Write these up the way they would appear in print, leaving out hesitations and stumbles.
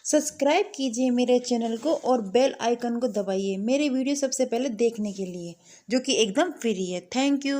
Subscribe कीजिए मेरे channel को और बेल आइकन को दबाइए मेरे वीडियो सबसे पहले देखने के लिए, जो कि एकदम फ्री है। Thank you.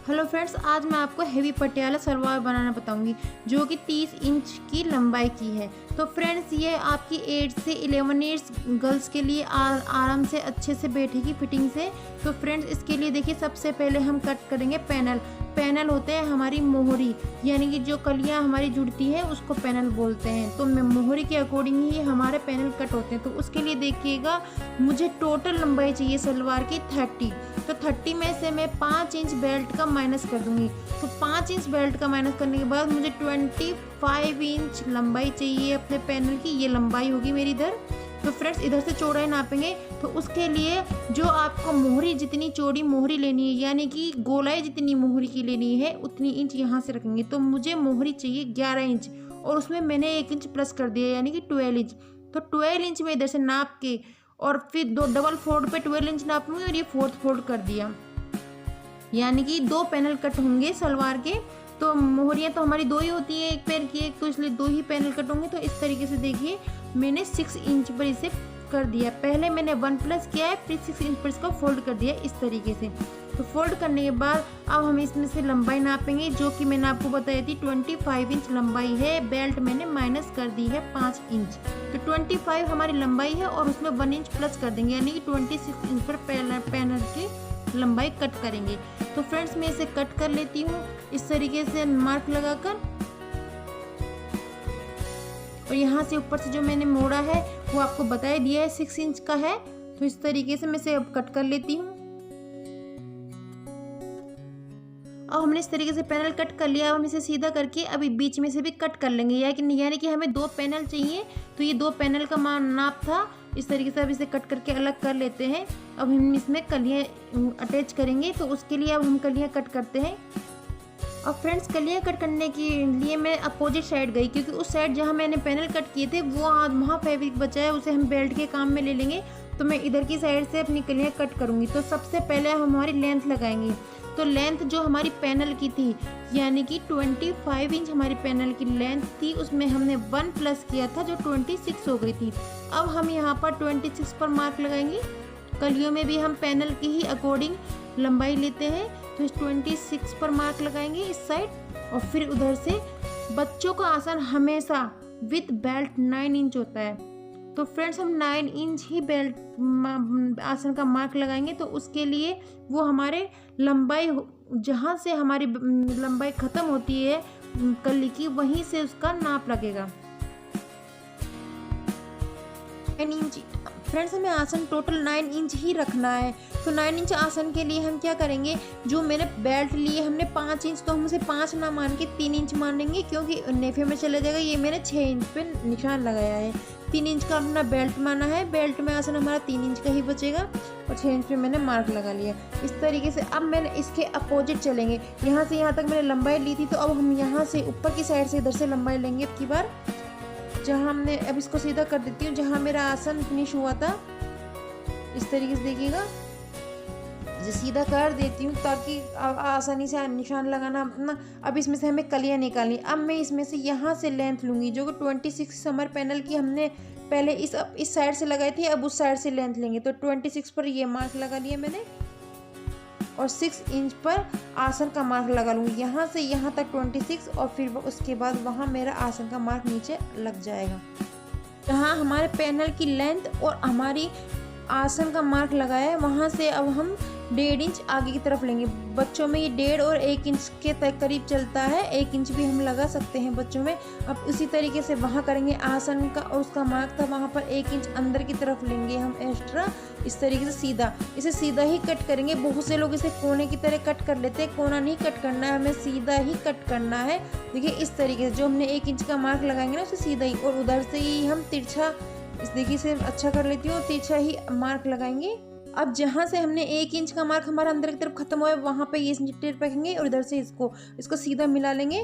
हेलो फ्रेंड्स, आज मैं आपको हेवी पटियाला सलवार बनाना बताऊंगी जो कि 30 इंच की लंबाई की है। तो फ्रेंड्स, ये आपकी 8 से 11 ईयर्स गर्ल्स के लिए आराम से अच्छे से बैठेगी फिटिंग से। तो फ्रेंड्स, इसके लिए देखिए, सबसे पहले हम कट करेंगे पैनल होते हैं हमारी मोहरी, यानी कि जो कलियां हमारी जुड़ती है उसको पैनल बोलते हैं। तो मोहरी के अकॉर्डिंग ही हमारे पैनल कट होते हैं। तो उसके लिए देखिएगा, मुझे टोटल लंबाई चाहिए सलवार की 30। तो 30 में से मैं 5 इंच बेल्ट का माइनस कर दूंगी। तो 5 इंच बेल्ट का माइनस करने के बाद मुझे 25 इंच लंबाई चाहिए अपने पैनल की। ये लंबाई होगी मेरी इधर। तो फ्रेंड्स, इधर से चौड़ाई नापेंगे। तो उसके लिए जो आपको मोहरी जितनी चौड़ी मोहरी लेनी है, यानी कि गोलाई जितनी मोहरी की लेनी है, उतनी इंच यहाँ से रखेंगे। तो मुझे मोहरी चाहिए 11 इंच और उसमें मैंने 1 इंच प्लस कर दिया, यानी कि 12 इंच। तो 12 इंच में इधर से नाप के और फिर 2 डबल फोल्ड पे 12 इंच नापूंगी और ये 4th फोल्ड कर दिया, यानी कि 2 पैनल कट होंगे सलवार के। तो मोहरियाँ तो हमारी 2 ही होती है एक पैर की एक, तो इसलिए 2 ही पैनल कट होंगे। तो इस तरीके से देखिए, मैंने 6 इंच पर इसे कर दिया। पहले मैंने 1 प्लस किया है, फिर 6 इंच पर इसको फोल्ड कर दिया इस तरीके से। तो फोल्ड करने के बाद अब हम इसमें से लंबाई नापेंगे, जो कि मैंने आपको बताई थी 25 इंच लंबाई है। बेल्ट मैंने माइनस कर दी है 5 इंच। तो 25 हमारी लंबाई है और उसमें 1 इंच प्लस कर देंगे, यानी कि 26 इंच पर पैनल की लंबाई कट करेंगे। तो फ्रेंड्स, मैं इसे कट कर लेती हूँ इस तरीके से मार्क लगाकर। और यहाँ से ऊपर से जो मैंने मोड़ा है वो आपको बता दिया है 6 इंच का है। तो इस तरीके से मैं इसे अब कट कर लेती हूँ। अब हमने इस तरीके से पैनल कट कर लिया। अब हम इसे सीधा करके अभी बीच में से भी कट कर लेंगे, यानी कि हमें 2 पैनल चाहिए। तो ये 2 पैनल का नाप था। इस तरीके से अब इसे कट करके अलग कर लेते हैं। अब हम इसमें कलियाँ अटैच करेंगे, तो उसके लिए अब हम कलियाँ कट करते हैं। और फ्रेंड्स, कलियाँ कट करने के लिए मैं अपोजिट साइड गई, क्योंकि उस साइड जहाँ मैंने पैनल कट किए थे वो वहाँ फैब्रिक बचा है, उसे हम बेल्ट के काम में ले लेंगे। तो मैं इधर की साइड से अपनी कलियाँ कट करूँगी। तो सबसे पहले हम हमारी लेंथ लगाएंगे। तो लेंथ जो हमारी पैनल की थी, यानी कि 25 इंच हमारी पैनल की लेंथ थी, उसमें हमने 1 प्लस किया था जो 26 हो गई थी। अब हम यहाँ पर 26 पर मार्क लगाएंगे। कलियों में भी हम पैनल की ही अकॉर्डिंग लंबाई लेते हैं। तो इस 26 पर मार्क लगाएंगे इस साइड। और फिर उधर से बच्चों का आसन हमेशा विद बेल्ट 9 इंच होता है। तो फ्रेंड्स, हम 9 इंच ही बेल्ट आसन का मार्क लगाएंगे। तो उसके लिए वो हमारे लंबाई, जहाँ से हमारी लंबाई ख़त्म होती है कली की, वहीं से उसका नाप लगेगा 9 इंच। फ्रेंड्स, हमें आसन टोटल 9 इंच ही रखना है। तो 9 इंच आसन के लिए हम क्या करेंगे, जो मैंने बेल्ट लिए हमने 5 इंच, तो हम उसे 5 ना मान के 3 इंच मान लेंगे, क्योंकि नेफे में चला जाएगा। ये मैंने 6 इंच पे निशान लगाया है। 3 इंच का अपना बेल्ट माना है। बेल्ट में आसन हमारा 3 इंच का ही बचेगा और 6 इंच पे मैंने मार्क लगा लिया इस तरीके से। अब मैंने इसके अपोजिट चलेंगे। यहाँ से यहाँ तक मैंने लंबाई ली थी, तो अब हम यहाँ से ऊपर की साइड से इधर से लंबाई लेंगे अब की बार, जहाँ हमने, अब इसको सीधा कर देती हूँ जहाँ मेरा आसन फिनिश हुआ था। इस तरीके से देखिएगा, इसे सीधा कर देती हूँ ताकि आसानी से निशान लगाना अपना। अब इसमें से हमें कलियाँ निकालनी। अब मैं इसमें से यहाँ से लेंथ लूँगी, जो कि 26 समर पैनल की हमने पहले इस साइड से लगाई थी, अब उस साइड से लेंथ लेंगे। तो 26 पर ये मार्क लगा लिया मैंने और 6 इंच पर आसन का मार्क लगा लूँगी। यहाँ से यहाँ तक 26 और फिर उसके बाद वहाँ मेरा आसन का मार्क नीचे लग जाएगा। जहाँ हमारे पैनल की लेंथ और हमारी आसन का मार्क लगाया है, वहाँ से अब हम 1.5 इंच आगे की तरफ लेंगे। बच्चों में ये 1.5 और 1 इंच के तक करीब चलता है। 1 इंच भी हम लगा सकते हैं बच्चों में। अब उसी तरीके से वहाँ करेंगे आसन का, और उसका मार्क था वहाँ पर 1 इंच अंदर की तरफ लेंगे हम एक्स्ट्रा। इस तरीके से सीधा, इसे सीधा ही कट करेंगे। बहुत से लोग इसे कोने की तरह कट कर लेते हैं। कोना नहीं कट करना है, हमें सीधा ही कट करना है। देखिए, इस तरीके से जो हमने 1 इंच का मार्क लगाएंगे ना, उसे सीधा ही, और उधर से ही हम तिरछा, इस देखिए से अच्छा कर लेती हूँ, तिरछा ही मार्क लगाएंगे। अब जहाँ से हमने 1 इंच का मार्क हमारा अंदर की तरफ खत्म हुआ है, वहाँ पे ये टेप रखेंगे और इधर से इसको सीधा मिला लेंगे।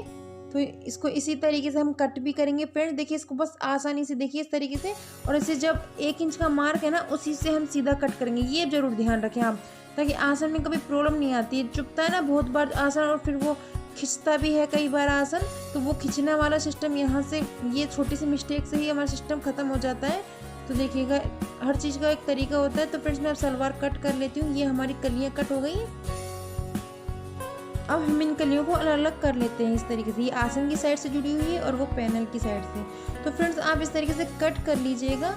तो इसको इसी तरीके से हम कट भी करेंगे। फ्रेंड्स, देखिए, इसको बस आसानी से देखिए इस तरीके से, और इसे जब 1 इंच का मार्क है ना, उसी से हम सीधा कट करेंगे। ये जरूर ध्यान रखें आप, ताकि आसन में कभी प्रॉब्लम नहीं आती है। चुभता है ना बहुत बार आसन, और फिर वो खिंचता भी है कई बार आसन, तो वो खिंचने वाला सिस्टम यहाँ से, ये छोटी सी मिस्टेक से ही हमारा सिस्टम ख़त्म हो जाता है। तो देखिएगा हर चीज़ का एक तरीका होता है। तो फ्रेंड्स मैं अब सलवार कट कर लेती हूँ। ये हमारी कलियाँ कट हो गई। अब हम इन कलियों को अलग अलग कर लेते हैं इस तरीके से। ये आसन की साइड से जुड़ी हुई है और वो पैनल की साइड से। तो फ्रेंड्स आप इस तरीके से कट कर लीजिएगा।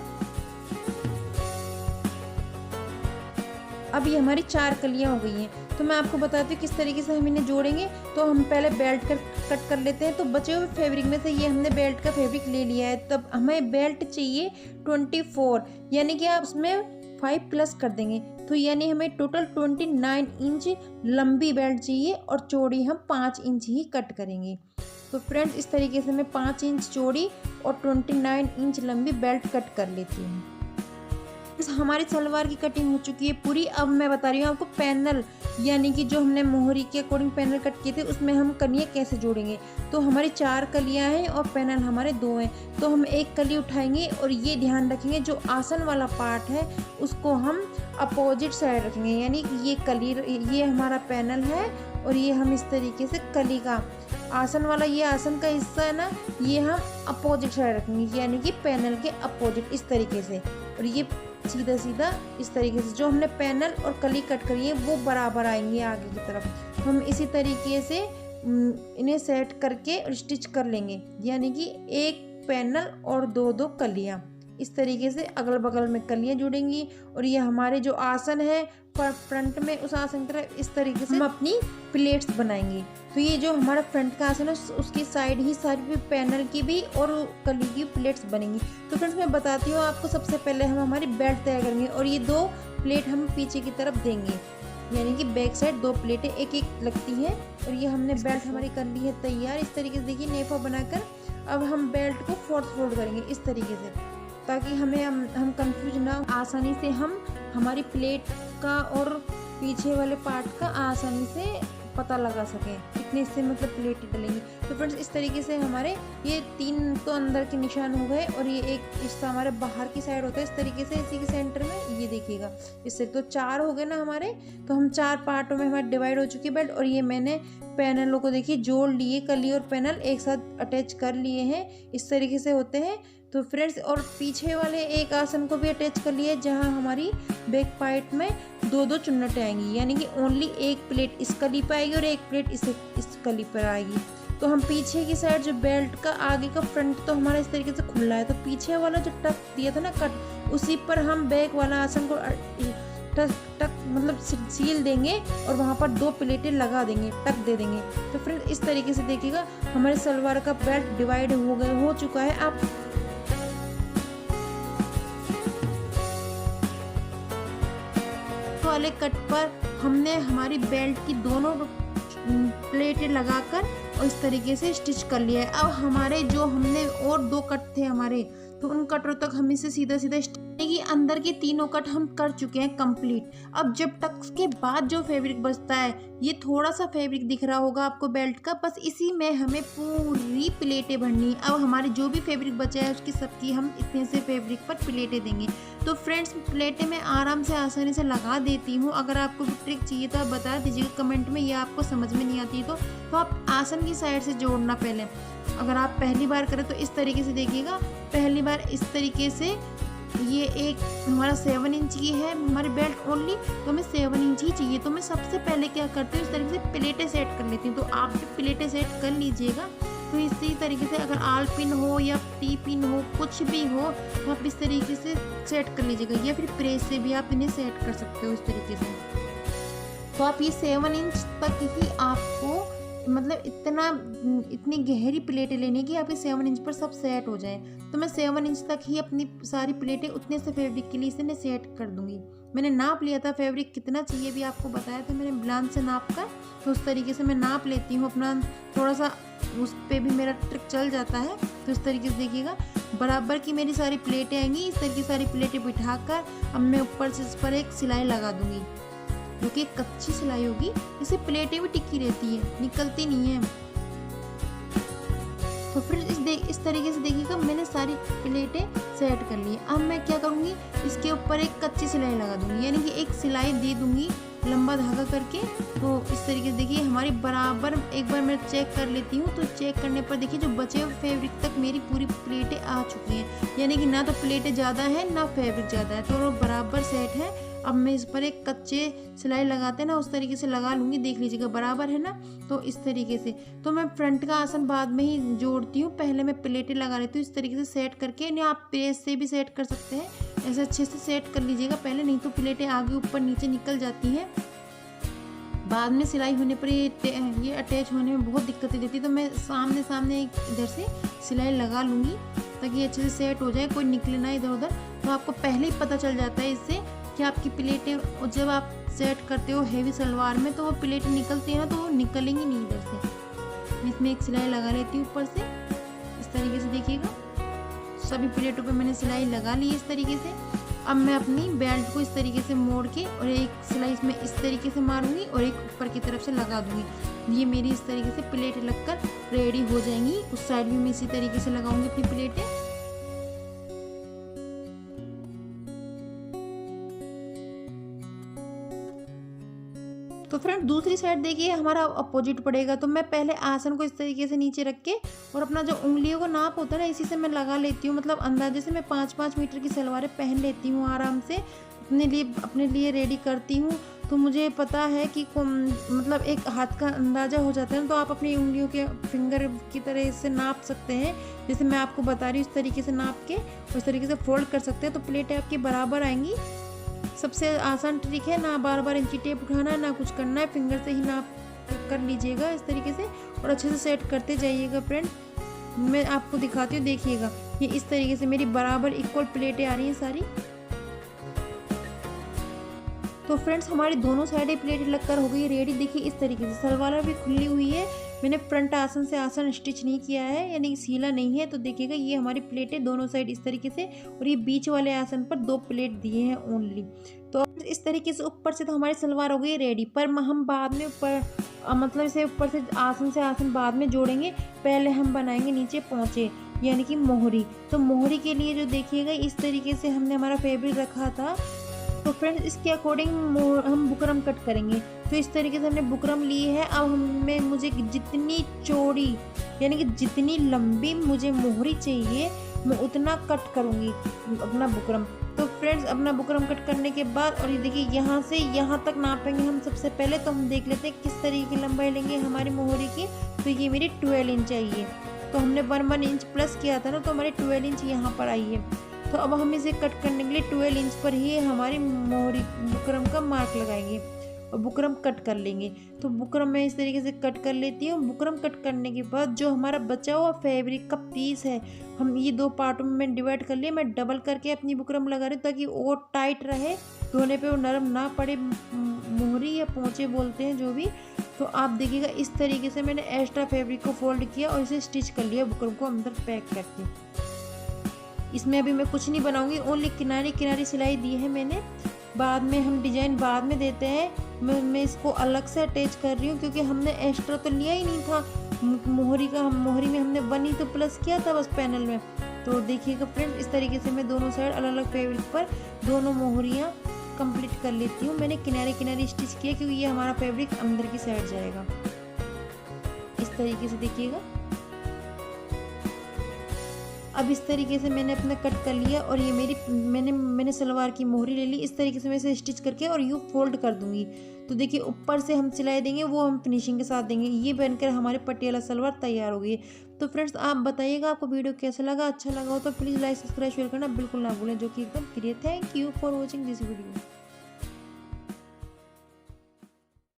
अब ये हमारी 4 कलियाँ हो गई हैं। तो मैं आपको बताती हूँ किस तरीके से हम इन्हें जोड़ेंगे। तो हम पहले बेल्ट कट कर लेते हैं। तो बचे हुए फैब्रिक में से ये हमने बेल्ट का फैब्रिक ले लिया है। तब हमें बेल्ट चाहिए 24, यानी कि आप उसमें 5 प्लस कर देंगे। तो यानी हमें टोटल 29 इंच लंबी बेल्ट चाहिए और चौड़ी हम 5 इंच ही कट करेंगे। तो फ्रेंड्स इस तरीके से मैं 5 इंच चौड़ी और 29 इंच लंबी बेल्ट कट कर लेती हूँ। हमारी सलवार की कटिंग हो चुकी है पूरी। अब मैं बता रही हूँ आपको पैनल, यानी कि जो हमने मोहरी के अकॉर्डिंग पैनल कट किए थे उसमें हम कलियाँ कैसे जोड़ेंगे। तो हमारी 4 कलियाँ हैं और पैनल हमारे 2 हैं। तो हम एक कली उठाएंगे और ये ध्यान रखेंगे जो आसन वाला पार्ट है उसको हम अपोजिट साइड रखेंगे, यानी कि ये कली, ये हमारा पैनल है और ये हम इस तरीके से कली का आसन वाला, ये आसन का हिस्सा है ना, ये हम अपोजिट साइड रखेंगे, यानी कि पैनल के अपोजिट इस तरीके से। और ये सीधा सीधा इस तरीके से जो हमने पैनल और कली कट करी है वो बराबर आएंगे आगे की तरफ। हम इसी तरीके से इन्हें सेट करके और स्टिच कर लेंगे, यानी कि एक पैनल और 2-2 कलियाँ इस तरीके से अगल बगल में कलियाँ जुड़ेंगी। और ये हमारे जो आसन है फ्रंट में, उस आसन की तरफ इस तरीके से हम अपनी प्लेट्स बनाएंगे। तो ये जो हमारा फ्रंट का आसन है उसकी साइड ही सारी पैनल की भी और कली की प्लेट्स बनेंगी। तो फ्रेंड्स मैं बताती हूँ आपको, सबसे पहले हम हमारी बेल्ट तैयार करेंगे और ये 2 प्लेट हम पीछे की तरफ देंगे, यानी कि बैक साइड 2 प्लेटें एक एक लगती हैं। और ये हमने बेल्ट हमारी कर ली है तैयार। इस तरीके से देखिए नेफा बनाकर अब हम बेल्ट को 4th फोल्ड करेंगे इस तरीके से, ताकि हम कंफ्यूज ना हो। आसानी से हम हमारी प्लेट का और पीछे वाले पार्ट का आसानी से पता लगा सकें कितने से मतलब प्लेटें डलेंगी। तो फ्रेंड्स इस तरीके से हमारे ये 3 तो अंदर के निशान हो गए और ये एक हिस्सा हमारे बाहर की साइड होता है इस तरीके से, इसी के सेंटर में ये देखिएगा। इससे तो 4 हो गए ना हमारे। तो हम 4 पार्टों में हमारे डिवाइड हो चुकी है बेल्ट। और ये मैंने पैनलों को देखिए जोड़ लिए, कली और पैनल एक साथ अटैच कर लिए हैं, इस तरीके से होते हैं। तो फ्रेंड्स और पीछे वाले एक आसन को भी अटैच कर लिए जहाँ हमारी बैक पार्ट में 2-2 चुन्नटें आएंगी, यानी कि ओनली एक प्लेट इस कली पर आएगी और एक प्लेट इस कली पर आएगी। तो हम पीछे की साइड जो बेल्ट का आगे का फ्रंट तो हमारा इस तरीके से खुला है, तो पीछे वाला जो टक दिया था ना कट, उसी पर हम बैक वाला आसन को टक मतलब सील देंगे और वहाँ पर 2 प्लेटें लगा देंगे, टक दे देंगे। तो फ्रेंड इस तरीके से देखिएगा हमारे सलवार का बेल्ट डिवाइड हो चुका है। आप वाले कट पर हमने हमारी बेल्ट की दोनों प्लेटें लगाकर और इस तरीके से स्टिच कर लिया है। अब हमारे जो हमने और 2 कट थे हमारे, तो उन कटों तक हम इसे सीधा सीधा कि अंदर के 3 कट हम कर चुके हैं कंप्लीट। अब जब टक्स के बाद जो फैब्रिक बचता है, ये थोड़ा सा फैब्रिक दिख रहा होगा आपको बेल्ट का, बस इसी में हमें पूरी प्लेटें भरनी। अब हमारे जो भी फैब्रिक बचा है उसकी सबकी हम इतने से फैब्रिक पर प्लेटें देंगे। तो फ्रेंड्स प्लेटें मैं आराम से आसानी से लगा देती हूँ। अगर आपको भी ट्रिक चाहिए तो आप बता दीजिएगा कमेंट में, या आपको समझ में नहीं आती तो आप आसन की साइड से जोड़ना पहले। अगर आप पहली बार करें तो इस तरीके से देखिएगा, पहली बार इस तरीके से। ये एक हमारा 7 इंच की है हमारी बेल्ट ओनली, तो हमें 7 इंच ही चाहिए। तो मैं सबसे पहले क्या करती हूँ, इस तरीके से प्लेटें सेट कर लेती हूँ। तो आप भी प्लेटें सेट कर लीजिएगा। तो इसी तरीके से अगर आल पिन हो या टी पिन हो, कुछ भी हो, तो आप इस तरीके से सेट कर लीजिएगा, या फिर प्रेस से भी आप इन्हें सेट कर सकते हो इस तरीके से। तो आप ये 7 इंच तक ही आपको मतलब इतनी गहरी प्लेटें लेने की आपके 7 इंच पर सब सेट हो जाए। तो मैं 7 इंच तक ही अपनी सारी प्लेटें उतने से फैब्रिक के लिए इसे सेट कर दूंगी। मैंने नाप लिया था फैब्रिक कितना चाहिए भी आपको बताया था मैंने ब्लान से नाप कर, तो उस तरीके से मैं नाप लेती हूँ अपना, थोड़ा सा उस पर भी मेरा ट्रिक चल जाता है। तो इस तरीके से देखिएगा बराबर की मेरी सारी प्लेटें आएंगी। इस तरीके सारी प्लेटें बिठाकर अब मैं ऊपर से इस पर एक सिलाई लगा दूंगी, जो कि कच्ची सिलाई होगी, इससे प्लेटें भी टिकी रहती है, निकलती नहीं है। तो फिर इस तरीके से देखिएगा मैंने सारी प्लेटें सेट कर ली। अब मैं क्या करूँगी, इसके ऊपर एक कच्ची सिलाई लगा दूंगी, यानी कि एक सिलाई दे दूंगी लंबा धागा करके। तो इस तरीके से देखिए हमारी बराबर, एक बार मैं चेक कर लेती हूँ। तो चेक करने पर देखिए जो बचे हुए फैब्रिक तक मेरी पूरी प्लेटें आ चुकी हैं, यानी कि ना तो प्लेटें ज़्यादा है ना फैब्रिक ज़्यादा है, तो बराबर सेट है। अब मैं इस पर एक कच्चे सिलाई लगाते हैं ना, उस तरीके से लगा लूँगी, देख लीजिएगा बराबर है ना। तो इस तरीके से तो मैं फ्रंट का आसन बाद में ही जोड़ती हूँ, पहले मैं प्लेटें लगा लेती हूँ इस तरीके से सेट करके। नहीं, आप प्रेस से भी सेट कर सकते हैं, ऐसे अच्छे से सेट कर लीजिएगा पहले, नहीं तो प्लेटें आगे ऊपर नीचे निकल जाती हैं। बाद में सिलाई होने पर ये अटैच होने में बहुत दिक्कतें देती है। तो मैं सामने सामने इधर से सिलाई लगा लूँगी ताकि ये अच्छे से सेट हो जाए, कोई निकले ना इधर उधर। तो आपको पहले ही पता चल जाता है इससे कि आपकी प्लेटें, और जब आप सेट करते हो हैवी सलवार में तो वो प्लेटें निकलती है ना, तो वो निकलेंगी नहीं इधर से। इसमें एक सिलाई लगा लेती हूँ ऊपर से इस तरीके से, देखिएगा सभी प्लेटों पे मैंने सिलाई लगा ली इस तरीके से। अब मैं अपनी बेल्ट को इस तरीके से मोड़ के और एक सिलाई इसमें इस तरीके से मारूंगी और एक ऊपर की तरफ से लगा दूंगी। ये मेरी इस तरीके से प्लेटें लगकर रेडी हो जाएंगी। उस साइड भी मैं इसी तरीके से लगाऊंगी अपनी प्लेटें। तो फ्रेंड दूसरी साइड देखिए हमारा अपोजिट पड़ेगा। तो मैं पहले आसन को इस तरीके से नीचे रख के और अपना जो उंगलियों का नाप होता है ना, इसी से मैं लगा लेती हूँ। मतलब अंदाजे से मैं 5-5 मीटर की सलवारें पहन लेती हूँ आराम से, अपने लिए रेडी करती हूँ। तो मुझे पता है कि मतलब एक हाथ का अंदाज़ा हो जाता है। तो आप अपनी उंगलियों के फिंगर की तरह इससे नाप सकते हैं, जैसे मैं आपको बता रही हूँ इस तरीके से नाप के उस तरीके से फोल्ड कर सकते हैं। तो प्लेटें आपकी बराबर आएंगी। सबसे आसान ट्रिक है, ना बार बार इंची टेप उठाना, ना कुछ करना है, फिंगर से ही नाप कर लीजिएगा इस तरीके से और अच्छे से सेट करते जाइएगा। फ्रेंड मैं आपको दिखाती हूँ, देखिएगा ये इस तरीके से मेरी बराबर इक्वल प्लेटें आ रही हैं सारी। तो फ्रेंड्स हमारी दोनों साइडें प्लेटें लगकर हो गई रेडी। देखिए इस तरीके से सलवार भी खुली हुई है, मैंने फ्रंट आसन से आसन स्टिच नहीं किया है, यानी सीला नहीं है। तो देखिएगा ये हमारी प्लेटें दोनों साइड इस तरीके से, और ये बीच वाले आसन पर 2 प्लेट दिए हैं ओनली। तो इस तरीके से ऊपर से तो हमारी सलवार हो गई रेडी। पर हम बाद में ऊपर मतलब इसे ऊपर से आसन बाद में जोड़ेंगे। पहले हम बनाएंगे नीचे पोंचे, यानी कि मोहरी। तो मोहरी के लिए जो देखिएगा इस तरीके से हमने हमारा फैब्रिक रखा था। तो फ्रेंड्स इसके अकॉर्डिंग हम बुकरम कट करेंगे। तो इस तरीके से हमने बुकरम ली है। अब मुझे जितनी चौड़ी यानी कि जितनी लंबी मुझे मोहरी चाहिए मैं उतना कट करूँगी अपना बुकरम। तो फ्रेंड्स अपना बुकरम कट करने के बाद, और ये देखिए यहाँ से यहाँ तक नापेंगे हम सबसे पहले। तो हम देख लेते हैं किस तरीके की लंबाई लेंगे हमारी मोहरी की। तो ये मेरी 12 इंच चाहिए। तो हमने 1 इंच प्लस किया था ना, तो हमारी 12 इंच यहाँ पर आई है। तो अब हम इसे कट करने के लिए 12 इंच पर ही हमारी मोहरी बुकरम का मार्क लगाएंगे और बुकरम कट कर लेंगे। तो बुकरम मैं इस तरीके से कट कर लेती हूँ। बुकरम कट करने के बाद जो हमारा बचा हुआ फैब्रिक का पीस है, हम ये 2 पार्टों में डिवाइड कर लिए। मैं डबल करके अपनी बुकरम लगा रही हूँ ताकि वो टाइट रहे, धोने पे वो नरम ना पड़े, मोहरी या पोंचे बोलते हैं जो भी। तो आप देखिएगा इस तरीके से मैंने एक्स्ट्रा फैब्रिक को फोल्ड किया और इसे स्टिच कर लिया बुकरम को अंदर पैक करके। इसमें अभी मैं कुछ नहीं बनाऊंगी, ओनली किनारे सिलाई दी है मैंने। बाद में हम डिजाइन बाद में देते हैं। मैं इसको अलग से अटैच कर रही हूँ क्योंकि हमने एक्स्ट्रा तो लिया ही नहीं था मोहरी का। मोहरी में हमने 1 ही तो प्लस किया था बस पैनल में। तो देखिएगा फ्रेंड इस तरीके से मैं दोनों साइड अलग अलग फैब्रिक पर दोनों मोहरियाँ कंप्लीट कर लेती हूँ। मैंने किनारे स्टिच किया क्योंकि ये हमारा फैब्रिक अंदर की साइड जाएगा। इस तरीके से देखिएगा। अब इस तरीके से मैंने अपना कट कर लिया और ये मैंने सलवार की मोहरी ले ली। इस तरीके से मैं इसे स्टिच करके और यूँ फोल्ड कर दूंगी। तो देखिए ऊपर से हम सिलाई देंगे, वो हम फिनिशिंग के साथ देंगे। ये बनकर हमारे पटियाला सलवार तैयार हो गई है। तो फ्रेंड्स आप बताइएगा आपको वीडियो कैसा लगा। अच्छा लगा हो तो प्लीज़ लाइक सब्सक्राइब शेयर करना बिल्कुल ना भूलें, जो कि एकदम फ्री है। Thank you for watching this video.